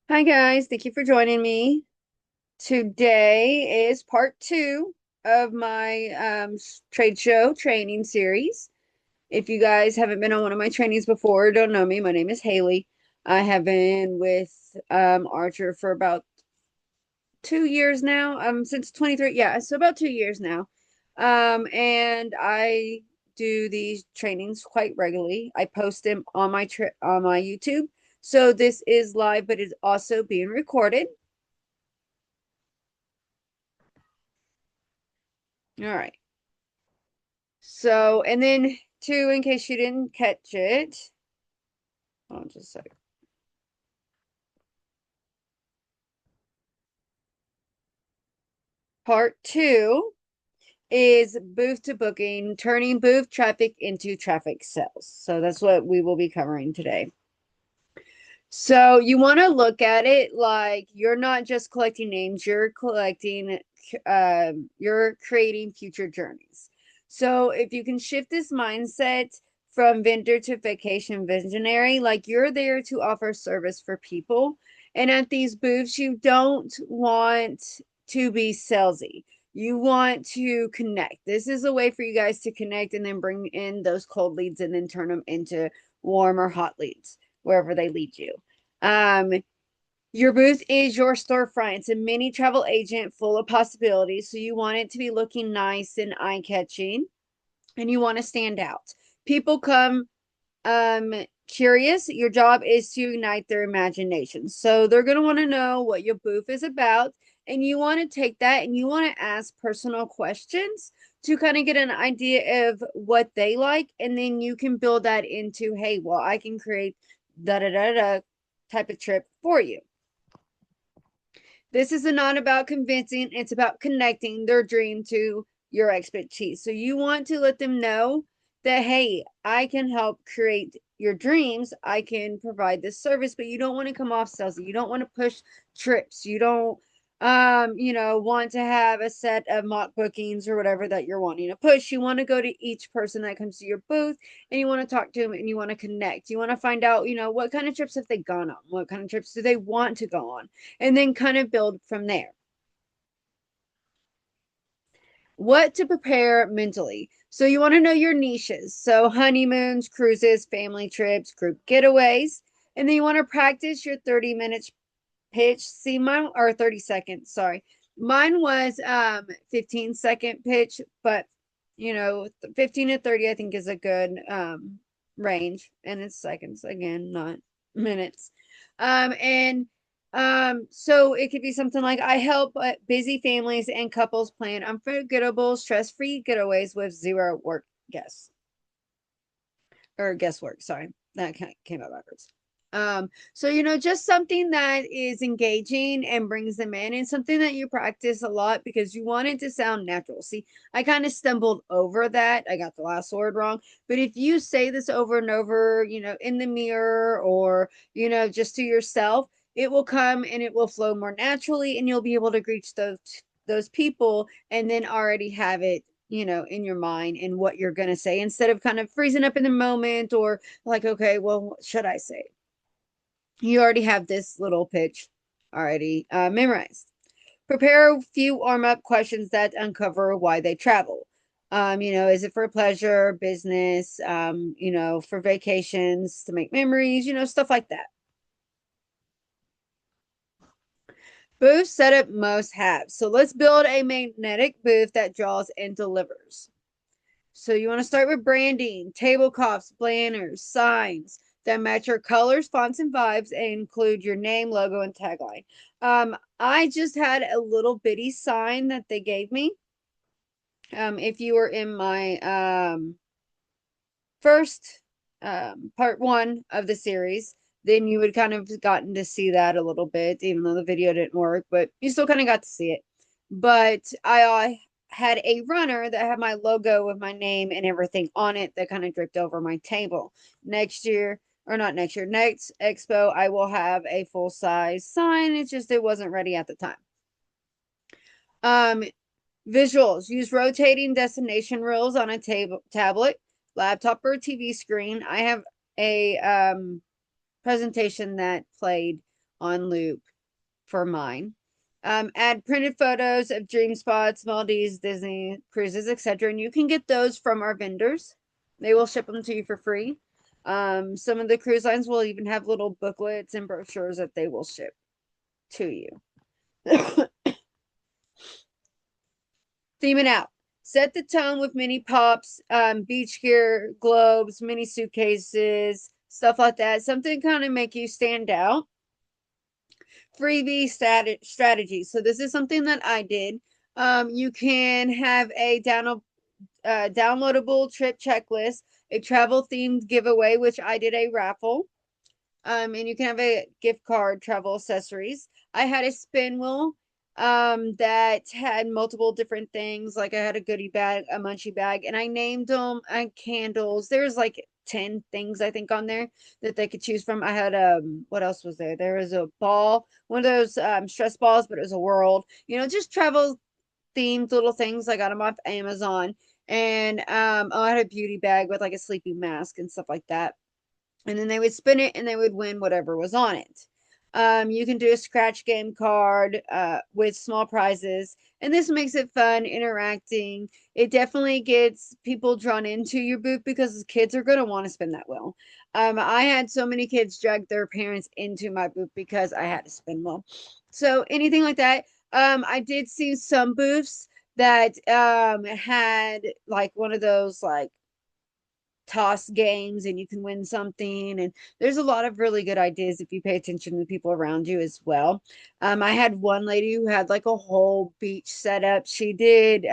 Hi guys, thank you for joining me. Today is part two of my trade show training series. If you guys haven't been on one of my trainings before or don't know me, my name is Haley. I have been with Archer for about 2 years now. Since 23, yeah, so about 2 years now. And I do these trainings quite regularly. I post them on my YouTube. So this is live, but it's also being recorded. All right. So, and then two, in case you didn't catch it, hold on just a second. Part two is booth to booking, turning booth traffic into traffic sales. So that's what we will be covering today. So you want to look at it like you're not just collecting names, you're creating future journeys. So if you can shift this mindset from vendor to vacation visionary, like you're there to offer service for people. And at these booths, you don't want to be salesy. You want to connect. This is a way for you guys to connect and then bring in those cold leads and then turn them into warm or hot leads wherever they lead you. Um, your booth is your storefront. It's a mini travel agent full of possibilities. So you want it to be looking nice and eye-catching, and you want to stand out. People come um curious. Your job is to ignite their imagination. So they're going to want to know what your booth is about, and you want to take that and you want to ask personal questions to kind of get an idea of what they like, and then you can build that into, hey, well, I can create da da da da type of trip for you. This is not about convincing, it's about connecting their dream to your expertise. So you want to let them know that, hey, I can help create your dreams. I can provide this service, but you don't want to come off salesy. You don't want to push trips. You don't want to have a set of mock bookings or whatever that you're wanting to push. You want to go to each person that comes to your booth and you want to talk to them and you want to connect. You want to find out, what kind of trips have they gone on? What kind of trips do they want to go on? And then kind of build from there. What to prepare mentally. So you want to know your niches. So honeymoons, cruises, family trips, group getaways. And then you want to practice your 30 minutes pitch. See mine, or 30 seconds, sorry. Mine was 15-second pitch, but 15 to 30 I think is a good range. And it's seconds again, not minutes. And so it could be something like, I help busy families and couples plan unforgettable, stress-free getaways with zero work guests or guesswork. Sorry, that came out backwards. So just something that is engaging and brings them in, and something that you practice a lot because you want it to sound natural. See, I kind of stumbled over that. I got the last word wrong. But if you say this over and over, in the mirror or, just to yourself, it will come and it will flow more naturally, and you'll be able to reach those people and then already have it in your mind and what you're going to say, instead of kind of freezing up in the moment or like, okay, well, what should I say? You already have this little pitch already memorized. Prepare a few warm up questions that uncover why they travel. Is it for pleasure, business, for vacations, to make memories, stuff like that. Booth setup most have. So let's build a magnetic booth that draws and delivers. So you want to start with branding, tablecloths, banners, signs that match your colors, fonts, and vibes, and include your name, logo, and tagline. I just had a little bitty sign that they gave me. If you were in my first part one of the series, then you would kind of gotten to see that a little bit, even though the video didn't work, but you still kind of got to see it. But I had a runner that had my logo with my name and everything on it that kind of dripped over my table. Next year, or not next year, next expo, I will have a full size sign. It's just it wasn't ready at the time. Um, Visuals. Use rotating destination rules on a tablet, laptop, or TV screen. I have a presentation that played on loop for mine. Add printed photos of dream spots, Maldives, Disney cruises, etc. And you can get those from our vendors. They will ship them to you for free. Some of the cruise lines will even have little booklets and brochures that they will ship to you. Theme it out. Set the tone with mini pops, beach gear, globes, mini suitcases, stuff like that. Something kind of make you stand out. Freebie strategy. So this is something that I did. You can have a downloadable trip checklist, a travel themed giveaway, which I did a raffle. And you can have a gift card, travel accessories. I had a spin wheel that had multiple different things. Like I had a goodie bag, a munchie bag, and I named them candles. There's like 10 things I think on there that they could choose from. I had what else was there? There was a ball, one of those stress balls, but it was a world. Just travel themed little things. I got them off Amazon. And I had a beauty bag with like a sleeping mask and stuff like that, and then they would spin it and they would win whatever was on it. You can do a scratch game card with small prizes, and this makes it fun, interacting. It definitely gets people drawn into your booth because kids are going to want to spin that wheel. I had so many kids drag their parents into my booth because I had a spin wheel. So anything like that. I did see some booths that had like one of those like toss games and you can win something, and there's a lot of really good ideas if you pay attention to the people around you as well. I had one lady who had like a whole beach setup. She did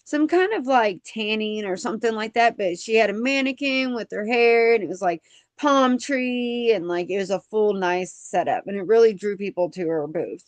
some kind of like tanning or something like that, but she had a mannequin with her hair and it was like palm tree, and like it was a full nice setup, and it really drew people to her booth.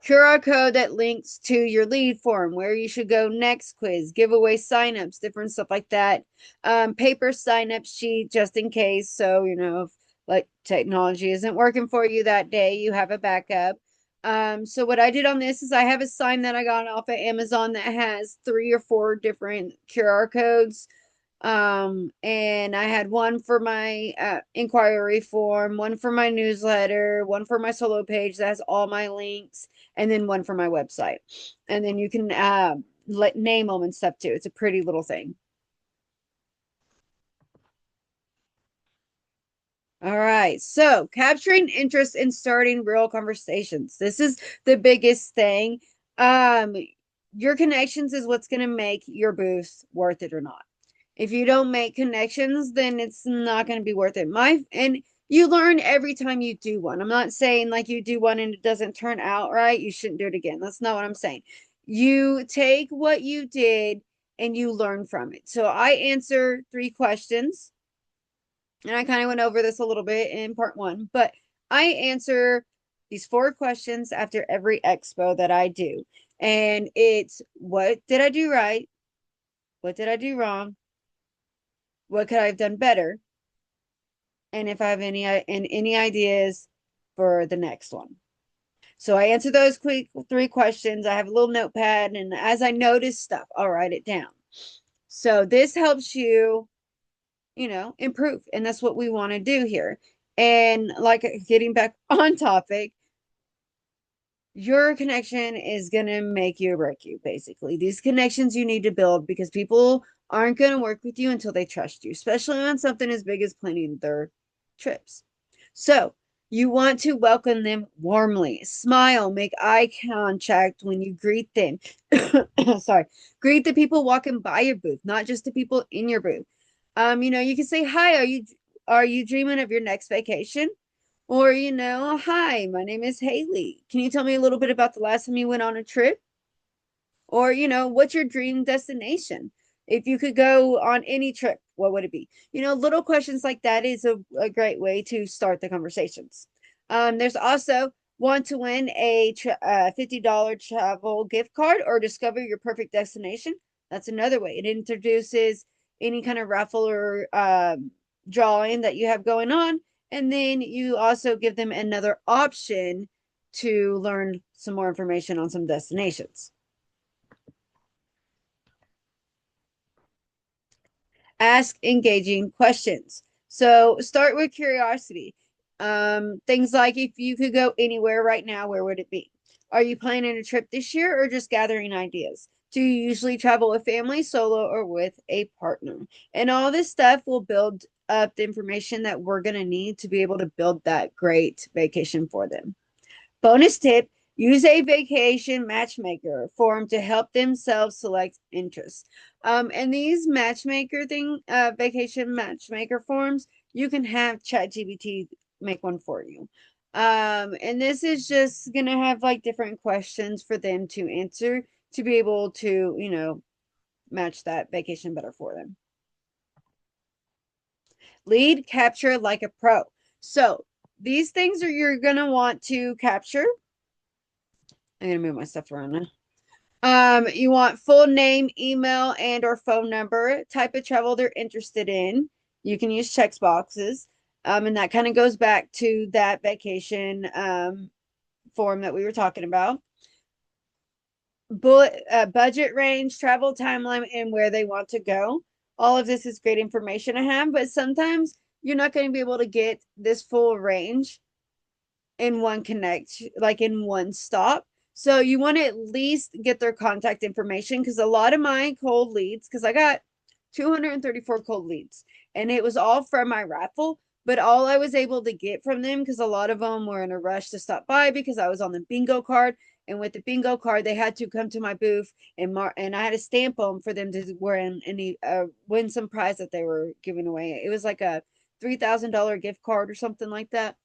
QR code that links to your lead form, where you should go next quiz, giveaway signups, different stuff like that. Paper signup sheet just in case. So, if like technology isn't working for you that day, you have a backup. So what I did on this is I have a sign that I got off of Amazon that has 3 or 4 different QR codes. And I had one for my inquiry form, one for my newsletter, one for my solo page that has all my links, and then one for my website. And then you can name them and stuff too. It's a pretty little thing. All right. So capturing interest in starting real conversations. This is the biggest thing. Um, your connections is what's going to make your booth worth it or not. If you don't make connections, then it's not going to be worth it. And you learn every time you do one. I'm not saying like you do one and it doesn't turn out right, you shouldn't do it again. That's not what I'm saying. You take what you did and you learn from it. So I answer 3 questions, and I kind of went over this a little bit in part 1, but I answer these 4 questions after every expo that I do. And it's, what did I do right? What did I do wrong? What could I have done better? And if I have any ideas for the next one. So I answer those quick 3 questions. I have a little notepad, and as I notice stuff, I'll write it down. So this helps you, improve, and that's what we want to do here. And like, getting back on topic, your connection is going to make you or break you, basically. These connections you need to build, because people aren't going to work with you until they trust you, especially on something as big as planning their trips. So you want to welcome them warmly, smile, make eye contact when you greet them. Sorry, greet the people walking by your booth, not just the people in your booth. You can say, "Hi, are you dreaming of your next vacation?" Or, "Hi, my name is Haley. Can you tell me a little bit about the last time you went on a trip?" Or, "What's your dream destination? If you could go on any trip, what would it be?" Little questions like that is a great way to start the conversations. There's also want to win a $50 travel gift card or discover your perfect destination. That's another way. It introduces any kind of raffle or drawing that you have going on. And then you also give them another option to learn some more information on some destinations. Ask engaging questions. So start with curiosity. Things like if you could go anywhere right now, where would it be? Are you planning a trip this year or just gathering ideas? Do you usually travel with family, solo, or with a partner? And all this stuff will build up the information that we're going to need to be able to build that great vacation for them. Bonus tip, use a vacation matchmaker form to help themselves select interests. And these vacation matchmaker forms, you can have ChatGPT make one for you. And this is just going to have like different questions for them to answer to be able to, match that vacation better for them. Lead capture like a pro. So these things are you're going to want to capture. I'm going to move my stuff around now. You want full name, email, and or phone number, type of travel they're interested in. You can use check boxes. And that kind of goes back to that vacation form that we were talking about. Budget range, travel timeline, and where they want to go. All of this is great information to have, but sometimes you're not going to be able to get this full range in one connect, like in one stop. So you want to at least get their contact information because a lot of my cold leads, because I got 234 cold leads and it was all from my raffle, but all I was able to get from them because a lot of them were in a rush to stop by because I was on the bingo card. And with the bingo card, they had to come to my booth and I had to stamp them for them to win some prize that they were giving away. It was like a $3,000 gift card or something like that.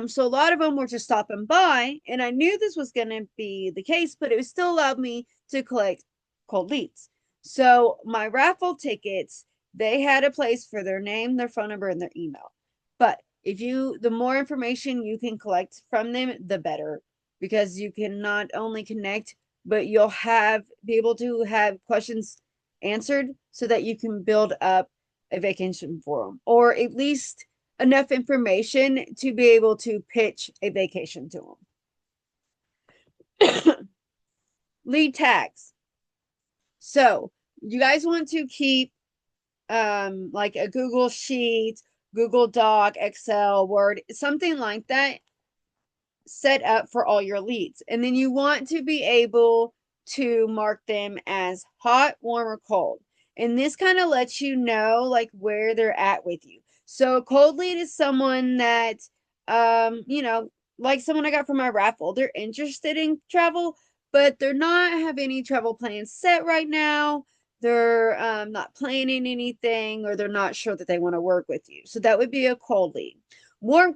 So a lot of them were just stopping by, and I knew this was going to be the case, but it still allowed me to collect cold leads. So my raffle tickets, they had a place for their name, their phone number, and their email. But the more information you can collect from them, the better, because you can not only connect, but be able to have questions answered so that you can build up a vacation for them, or at least enough information to be able to pitch a vacation to them. Lead tags. So you guys want to keep like a Google Sheet, Google Doc, Excel, Word, something like that set up for all your leads. And then you want to be able to mark them as hot, warm, or cold. And this kind of lets you know like where they're at with you. So a cold lead is someone that like someone I got from my raffle. They're interested in travel, but they're not have any travel plans set right now. They're not planning anything, or they're not sure that they want to work with you. So that would be a cold lead. Warm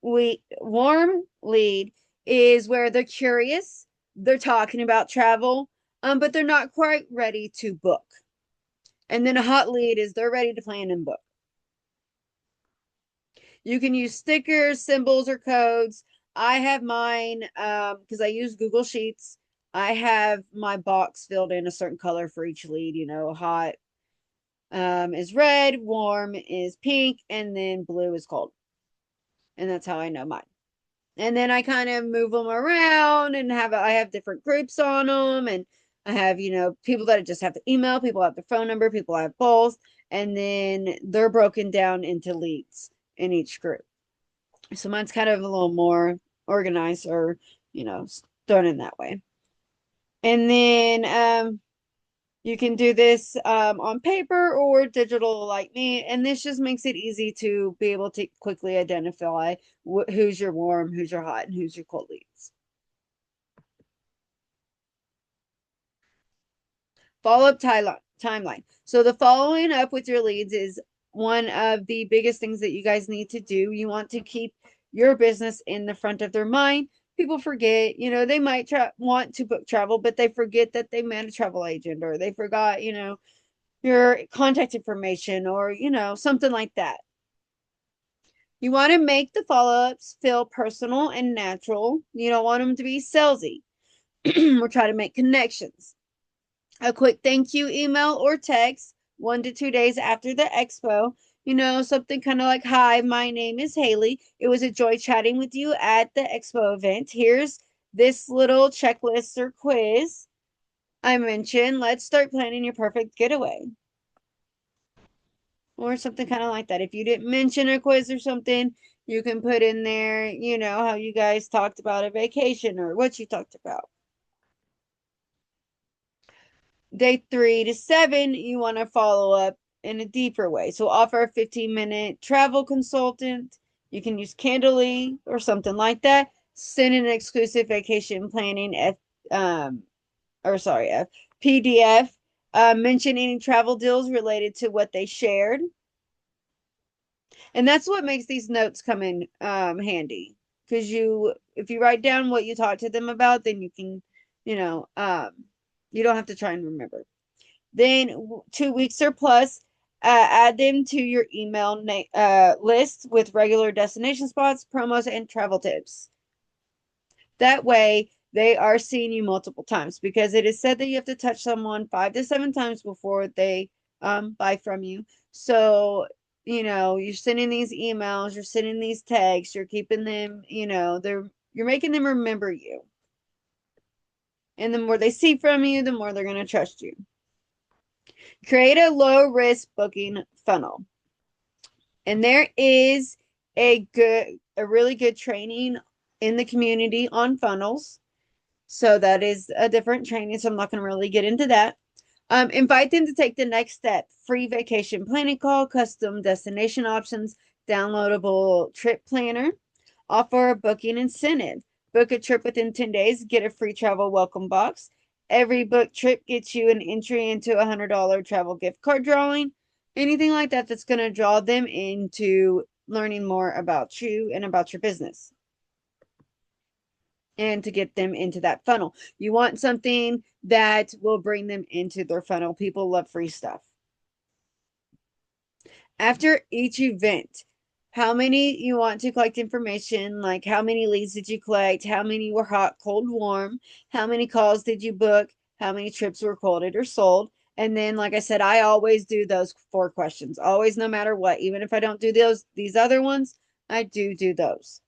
warm lead is where they're curious, they're talking about travel, but they're not quite ready to book. And then a hot lead is they're ready to plan and book. You can use stickers, symbols, or codes. I have mine because I use Google Sheets. I have my box filled in a certain color for each lead. Hot is red, warm is pink, and then blue is cold. And that's how I know mine. And then I kind of move them around and I have different groups on them, and I have people that just have the email, people have the phone number, people have both, and then they're broken down into leads in each group. So mine's kind of a little more organized, or thrown in that way. And then you can do this on paper or digital like me, and this just makes it easy to be able to quickly identify who's your warm, who's your hot, and who's your cold leads. Follow-up timeline. So the following up with your leads is one of the biggest things that you guys need to do. You want to keep your business in the front of their mind. People forget, they might want to book travel, but they forget that they met a travel agent, or they forgot, your contact information, or something like that. You want to make the follow-ups feel personal and natural. You don't want them to be salesy. We're trying to make connections. A quick thank you email or text 1 to 2 days after the expo. Something kind of like, hi, my name is Haley. It was a joy chatting with you at the expo event. Here's this little checklist or quiz I mentioned. Let's start planning your perfect getaway. or something kind of like that. If you didn't mention a quiz or something, you can put in there, how you guys talked about a vacation or what you talked about. Day 3 to 7, you want to follow up in a deeper way. So offer a 15-minute travel consultant. You can use Candly or something like that. Send an exclusive vacation planning um, F PDF. Mention any travel deals related to what they shared. And that's what makes these notes come in handy. Because if you write down what you talked to them about, then you can, you don't have to try and remember. Then 2 weeks or plus, add them to your email list with regular destination spots, promos, and travel tips. That way, they are seeing you multiple times because it is said that you have to touch someone 5 to 7 times before they buy from you. So, you're sending these emails, you're sending these texts, you're keeping them, you're making them remember you. And the more they see from you, the more they're going to trust you. Create a low risk booking funnel. And there is a really good training in the community on funnels. So that is a different training. So I'm not going to really get into that. Invite them to take the next step. Free vacation planning call, custom destination options, downloadable trip planner. Offer a booking incentive. Book a trip within 10 days, get a free travel welcome box. Every book trip gets you an entry into a $100 travel gift card drawing. Anything like that that's going to draw them into learning more about you and about your business and to get them into that funnel. You want something that will bring them into their funnel. People love free stuff. After each event, how many you want to collect information, like how many leads did you collect, how many were hot, cold, warm, how many calls did you book, how many trips were quoted or sold. And then, like I said, I always do those 4 questions, always, no matter what. Even if I don't do these other ones, I do those.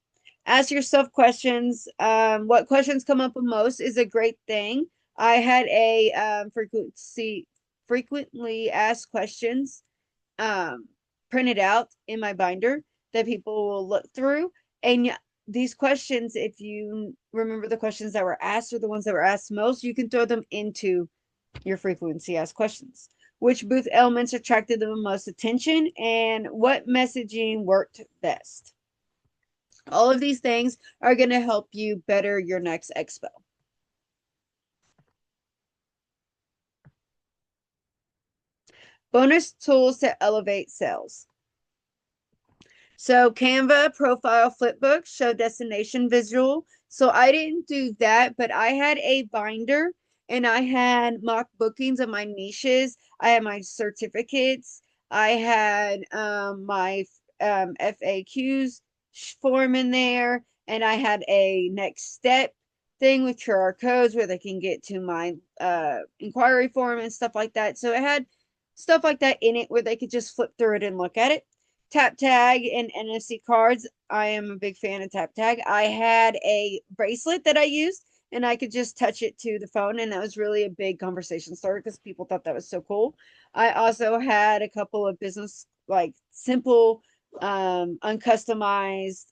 Ask yourself questions. What questions come up most is a great thing. I had a frequently asked questions um, printed out in my binder that people will look through. And these questions, if you remember the questions that were asked or the ones that were asked most, you can throw them into your frequency asked questions. Which booth elements attracted the most attention and what messaging worked best? All of these things are going to help you better your next expo. Bonus tools to elevate sales. So Canva profile flipbook show destination visual. So I didn't do that, but I had a binder and I had mock bookings of my niches. I had my certificates. I had my FAQs form in there, and I had a next step thing with QR codes where they can get to my inquiry form and stuff like that. So it had stuff like that in it where they could just flip through it and look at it. Tap tag and NFC cards. I am a big fan of tap tag. I had a bracelet that I used and I could just touch it to the phone, and that was really a big conversation starter because people thought that was so cool. I also had a couple of business, like simple, uncustomized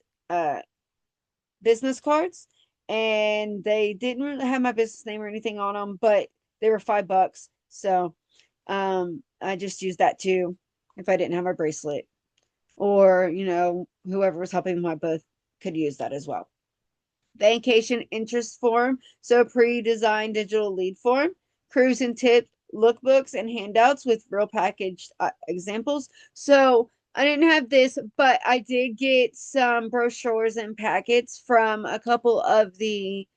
business cards, and they didn't really have my business name or anything on them, but they were $5. So I just used that too if I didn't have my bracelet, or whoever was helping my booth could use that as well. Vacation interest form, so pre-designed digital lead form, cruise and tip lookbooks and handouts with real packaged examples. So I didn't have this, but I did get some brochures and packets from a couple of the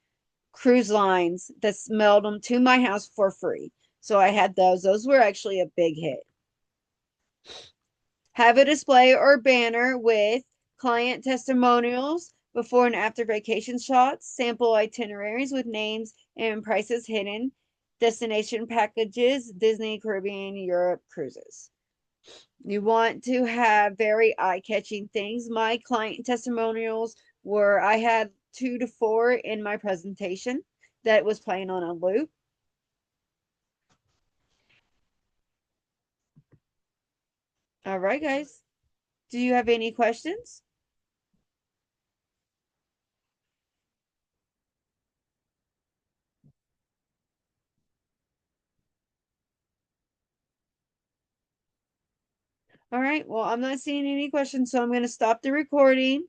cruise lines that mailed them to my house for free. So I had those. Those were actually a big hit. Have a display or banner with client testimonials, before and after vacation shots, sample itineraries with names and prices hidden, destination packages, Disney, Caribbean, Europe cruises. You want to have very eye-catching things. My client testimonials were, I had 2 to 4 in my presentation that was playing on a loop. All right, guys. Do you have any questions? All right. Well, I'm not seeing any questions, so I'm going to stop the recording.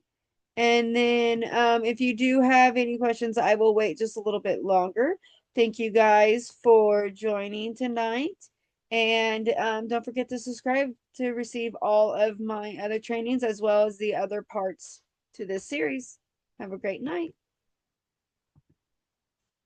And then if you do have any questions, I will wait just a little bit longer. Thank you guys for joining tonight. And don't forget to subscribe to receive all of my other trainings as well as the other parts to this series. Have a great night.